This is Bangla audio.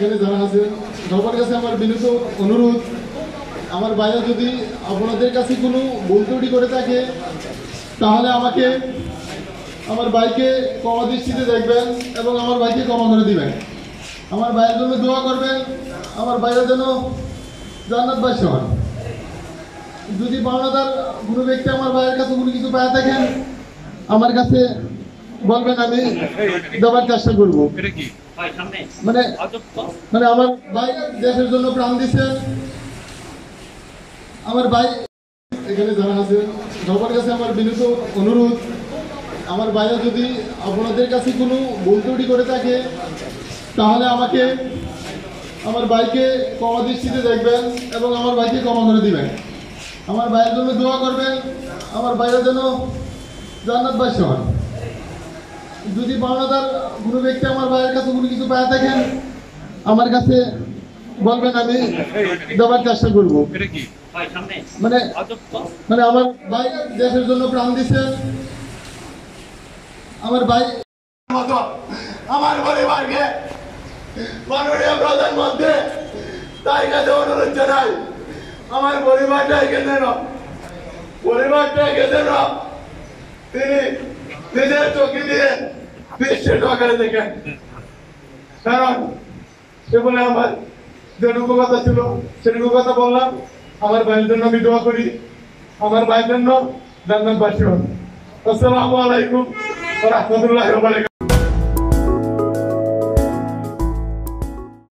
এখানে যারা আছেন সবার কাছে আমার বিনীত অনুরোধ, আমার ভাইরা যদি আপনাদের কাছে কোনো ভুল ত্রুটি করে থাকে তাহলে আমাকে আমার ভাইকে ক্ষমা দৃষ্টিতে দেখবেন এবং আমার ভাইকে ক্ষমা করে দিবেন। আমার ভাইয়ের জন্য দোয়া করবেন, আমার ভাইরা যেন জান্নাতবাসী হন। যদি পাওনাদার কোনো ব্যক্তি আমার ভাইয়ের কাছে কোনো কিছু পায় থাকেন আমার কাছে বলবেন, আমি দেওয়ার চেষ্টা করব। মানে আমার ভাই দেশের জন্য প্রাণ দিচ্ছে। আমার ভাই এখানে যারা আছেন সবার কাছে আমার বিনীত অনুরোধ, আমার ভাইরা যদি আপনাদের কাছে কোনো ভুল ত্রুটি করে থাকে তাহলে আমাকে আমার ভাইকে ক্ষমা দৃষ্টিতে দেখবেন এবং আমার ভাইকে ক্ষমা করে দিবেন। আমার ভাইয়ের জন্য দোয়া করবেন, আমার ভাইরা যেন জান্নাতবাসী হন। যদি পাওনাদার কোনো ব্যক্তি আমার ভাইয়ের কাছে কোনো কিছু পায় থাকেন আমার কাছে বলবেন, আমি দেওয়ার চেষ্টা করব। মানে আমার ভাই দেশের জন্য প্রাণ দিচ্ছে। আমার ভাই আমার পরিবারকে মাননীয় প্রধানমন্ত্রী তার কাছে অনুরোধ জানাই, আমার পরিবারটাকে যেন তিনি নিজের চোখে দিয়ে বিশ্বের সরকারে দেখেন। কারণ সে বলে আমার যেটুকু কথা ছিল সেটুকু কথা বললাম। আমার ভাইয়ের জন্য আমি দোয়া করি, আমার ভাইয়ের জন্য জান্নাতবাসী হন। আসসালামু আলাইকুম ওয়া রাহমাতুল্লাহি ওয়া বারাকাতুহু।